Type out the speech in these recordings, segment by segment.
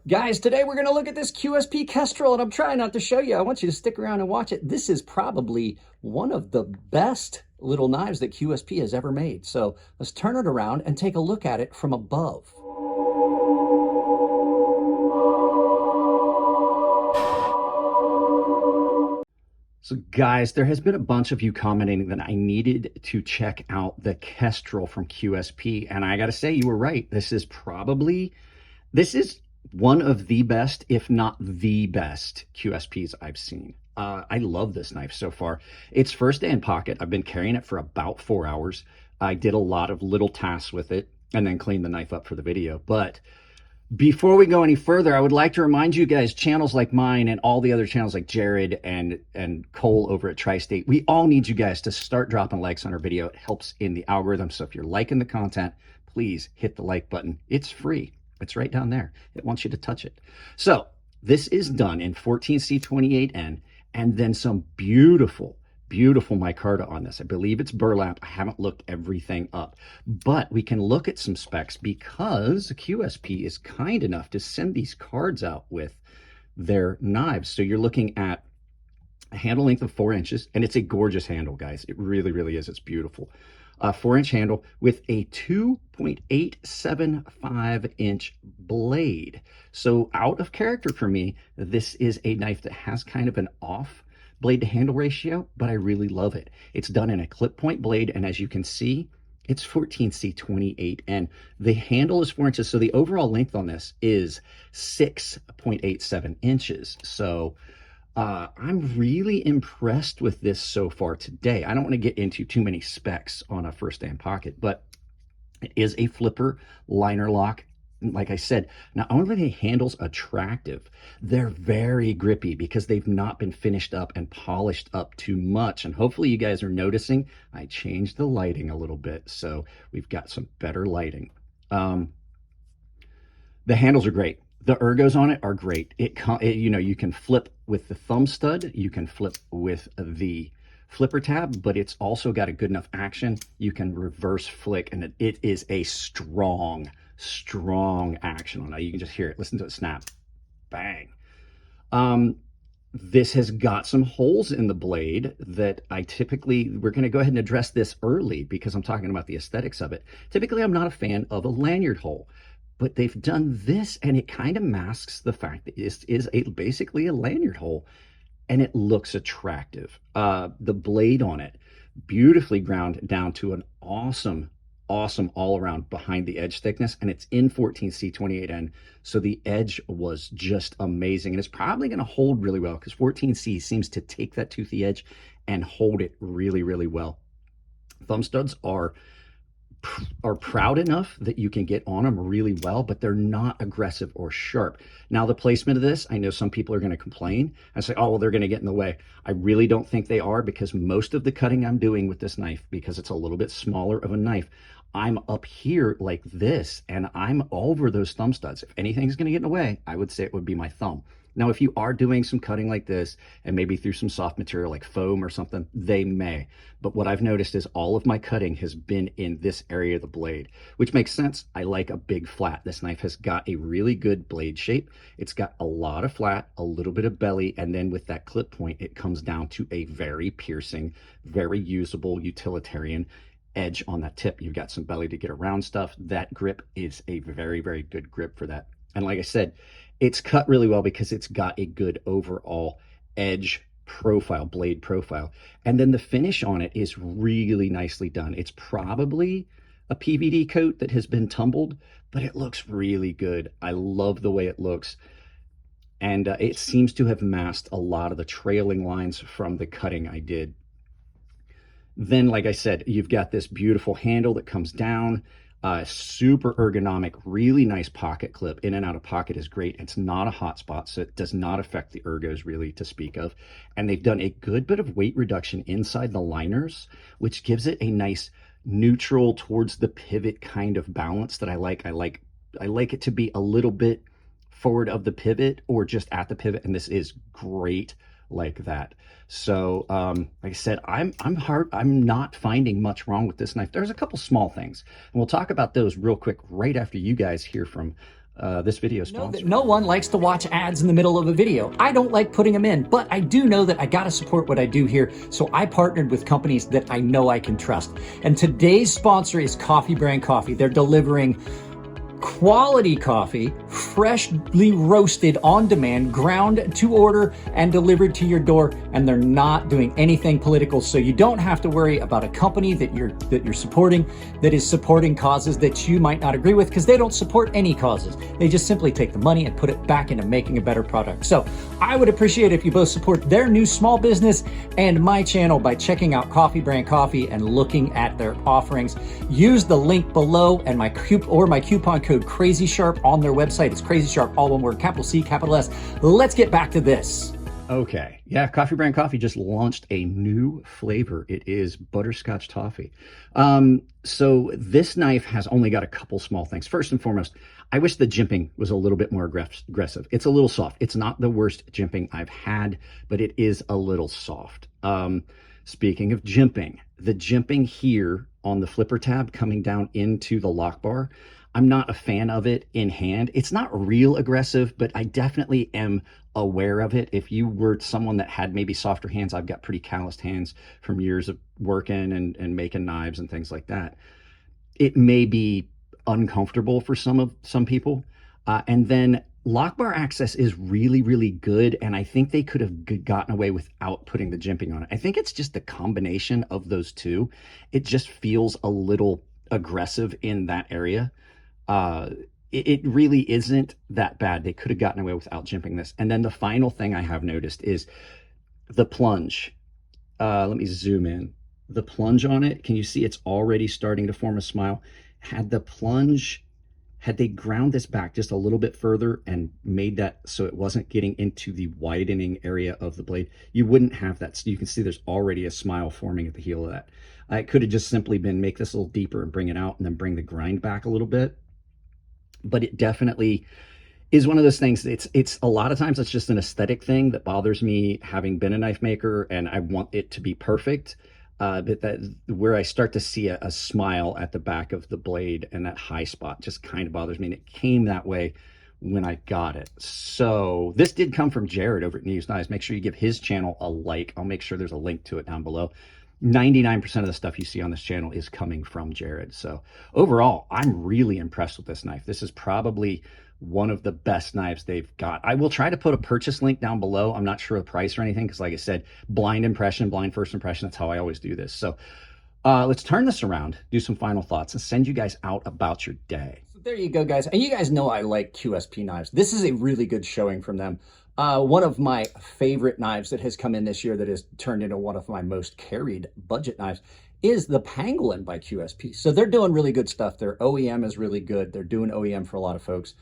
Guys, today we're going to look at this QSP Kestrel, and I'm trying not to show you. I want you to stick around and watch it. This is probably one of the best little knives that QSP has ever made. So let's turn it around and take a look at it from above. So guys, there has been a bunch of you commenting that I needed to check out the Kestrel from QSP. And I got to say, you were right. This is one of the best, if not the best QSPs I've seen. I love this knife so far. It's first day in pocket. I've been carrying it for about 4 hours. I did a lot of little tasks with it and then cleaned the knife up for the video. But before we go any further, I would like to remind you guys, channels like mine and all the other channels like Jared and Cole over at Tri-State, we all need you guys to start dropping likes on our video. It helps in the algorithm. So if you're liking the content, please hit the like button. It's free. It's right down there. It wants you to touch it. So this is done in 14C28N, and then some beautiful, beautiful micarta on this. I believe it's burlap. I haven't looked everything up, but we can look at some specs because QSP is kind enough to send these cards out with their knives. So you're looking at a handle length of 4 inches, and it's a gorgeous handle, guys. It really, really is. It's beautiful. A 4-inch handle with a 2.875-inch blade. So out of character for me, this is a knife that has kind of an off blade to handle ratio, but I really love it. It's done in a clip point blade, and as you can see, it's 14C28, and the handle is 4 inches, so the overall length on this is 6.87 inches. So I'm really impressed with this so far today. I don't want to get into too many specs on a first day in pocket, but it is a flipper liner lock. Like I said, not only are the handles attractive, they're very grippy because they've not been finished up and polished up too much. And hopefully you guys are noticing I changed the lighting a little bit, so we've got some better lighting. The handles are great. The ergos on it are great. You know, you can flip with the thumb stud, you can flip with the flipper tab, but it's also got a good enough action. You can reverse flick, and it is a strong action on it. You can just hear it. Listen to it snap. Bang. This has got some holes in the blade that we're going to go ahead and address this early because I'm talking about the aesthetics of it. Typically, I'm not a fan of a lanyard hole, but they've done this and it kind of masks the fact that this is basically a lanyard hole, and it looks attractive. The blade on it, beautifully ground down to an awesome all around behind the edge thickness, and it's in 14C28N, so the edge was just amazing, and it's probably going to hold really well because 14C seems to take that toothy edge and hold it really, really well. Thumb studs are proud enough that you can get on them really well, but they're not aggressive or sharp. Now, the placement of this, I know some people are going to complain and say, oh, well, they're going to get in the way. I really don't think they are, because most of the cutting I'm doing with this knife, because it's a little bit smaller of a knife, I'm up here like this, and I'm over those thumb studs. If anything's going to get in the way, I would say it would be my thumb. Now, if you are doing some cutting like this and maybe through some soft material like foam or something, they may. But what I've noticed is all of my cutting has been in this area of the blade, which makes sense. I like a big flat. This knife has got a really good blade shape. It's got a lot of flat, a little bit of belly, and then with that clip point, it comes down to a very piercing, very usable, utilitarian edge on that tip. You've got some belly to get around stuff. That grip is a very, very good grip for that. And like I said, it's cut really well because it's got a good overall edge profile, blade profile. And then the finish on it is really nicely done. It's probably a PVD coat that has been tumbled, but it looks really good. I love the way it looks. And it seems to have masked a lot of the trailing lines from the cutting I did. Then, like I said, you've got this beautiful handle that comes down. Super ergonomic, really nice pocket clip. In and out of pocket is great. It's not a hot spot, so it does not affect the ergos really to speak of. And they've done a good bit of weight reduction inside the liners, which gives it a nice neutral towards the pivot kind of balance that I like. I like it to be a little bit forward of the pivot or just at the pivot, and this is great like that. So like I said, I'm not finding much wrong with this knife. There's a couple small things, and we'll talk about those real quick right after you guys hear from this video Know that sponsored. no one likes to watch ads in the middle of a video. I don't like putting them in, but I do know that I gotta support what I do here, so I partnered with companies that I know I can trust. And today's sponsor is Coffee Brand Coffee. They're delivering quality coffee, freshly roasted on demand, ground to order and delivered to your door, and they're not doing anything political, so you don't have to worry about a company that you're supporting that is supporting causes that you might not agree with, because they don't support any causes. They just simply take the money and put it back into making a better product. So I would appreciate if you both support their new small business and my channel by checking out Coffee Brand Coffee and looking at their offerings. Use the link below and my coupon code Crazy Sharp on their website. It's Crazy Sharp, all one word, capital C, capital S. Let's get back to this. Okay. Yeah, Coffee Brand Coffee just launched a new flavor. It is butterscotch toffee. So this knife has only got a couple small things. First and foremost, I wish the jimping was a little bit more aggressive. It's a little soft. It's not the worst jimping I've had, but it is a little soft. Speaking of jimping, the jimping here on the flipper tab coming down into the lock bar, I'm not a fan of it in hand. It's not real aggressive, but I definitely am aware of it. If you were someone that had maybe softer hands, I've got pretty calloused hands from years of working and making knives and things like that. It may be uncomfortable for some people. And then lock bar access is really, really good. And I think they could have gotten away without putting the jimping on it. I think it's just the combination of those two. It just feels a little aggressive in that area. It really isn't that bad. They could have gotten away without jimping this. And then the final thing I have noticed is the plunge. Let me zoom in. The plunge on it, can you see it's already starting to form a smile? Had they ground this back just a little bit further and made that so it wasn't getting into the widening area of the blade, you wouldn't have that. So you can see there's already a smile forming at the heel of that. It could have just simply been make this a little deeper and bring it out and then bring the grind back a little bit. But it definitely is one of those things. It's a lot of times it's just an aesthetic thing that bothers me, having been a knife maker, and I want it to be perfect. But that where I start to see a smile at the back of the blade and that high spot just kind of bothers me. And it came that way when I got it. So this did come from Jared over at News Knives. Make sure you give his channel a like. I'll make sure there's a link to it down below. 99% of the stuff you see on this channel is coming from Jared. So overall, I'm really impressed with this knife. This is probably one of the best knives they've got. I will try to put a purchase link down below. I'm not sure of the price or anything, because like I said, blind first impression. That's how I always do this. So let's turn this around, do some final thoughts, and send you guys out about your day. So there you go, guys. And you guys know I like QSP knives. This is a really good showing from them. One of my favorite knives that has come in this year that has turned into one of my most carried budget knives is the Pangolin by QSP. So they're doing really good stuff. Their OEM is really good. They're doing OEM for a lot of folks.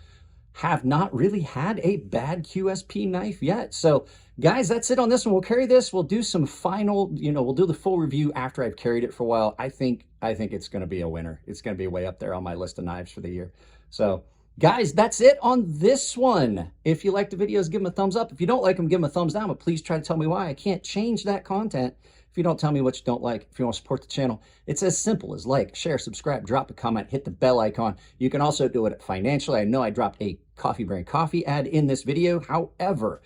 Have not really had a bad QSP knife yet. So guys, that's it on this one. We'll carry this. We'll do some final, we'll do the full review after I've carried it for a while. I think it's going to be a winner. It's going to be way up there on my list of knives for the year. So guys, that's it on this one. If you like the videos, give them a thumbs up. If you don't like them, give them a thumbs down, but please try to tell me why. I can't change that content if you don't tell me what you don't like. If you want to support the channel, it's as simple as like, share, subscribe, drop a comment, hit the bell icon. You can also do it financially. I know I dropped a Coffee Brand Coffee ad in this video. However,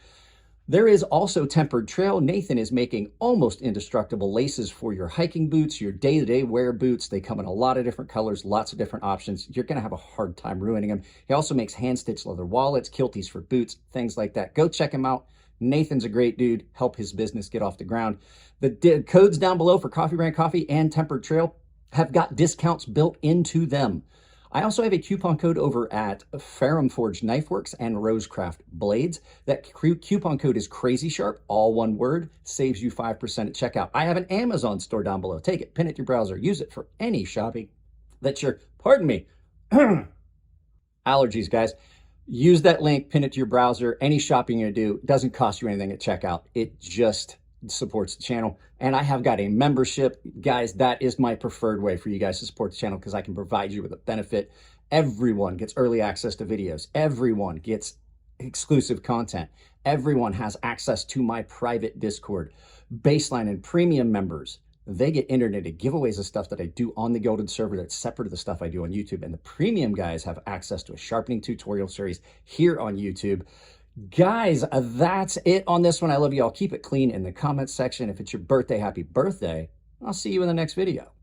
there is also Tempered Trail. Nathan is making almost indestructible laces for your hiking boots, your day-to-day wear boots. They come in a lot of different colors, lots of different options. You're going to have a hard time ruining them. He also makes hand-stitched leather wallets, kilties for boots, things like that. Go check him out. Nathan's a great dude. Help his business get off the ground. The codes down below for Coffee Brand Coffee and Tempered Trail have got discounts built into them. I also have a coupon code over at Ferrum Forge Knife Works and Rosecraft Blades. That coupon code is Crazy Sharp, all one word, saves you 5% at checkout. I have an Amazon store down below. Take it, pin it to your browser, use it for any shopping that you're, pardon me, allergies, guys. Use that link, pin it to your browser. Any shopping you do, doesn't cost you anything at checkout. It just supports the channel. And I have got a membership. Guys, that is my preferred way for you guys to support the channel, because I can provide you with a benefit. Everyone gets early access to videos. Everyone gets exclusive content. Everyone has access to my private Discord. Baseline and premium members, they get entered into giveaways of stuff that I do on the Gilded server that's separate to the stuff I do on YouTube. And the premium guys have access to a sharpening tutorial series here on YouTube. Guys, that's it on this one. I love you all. Keep it clean in the comments section. If it's your birthday, happy birthday. I'll see you in the next video.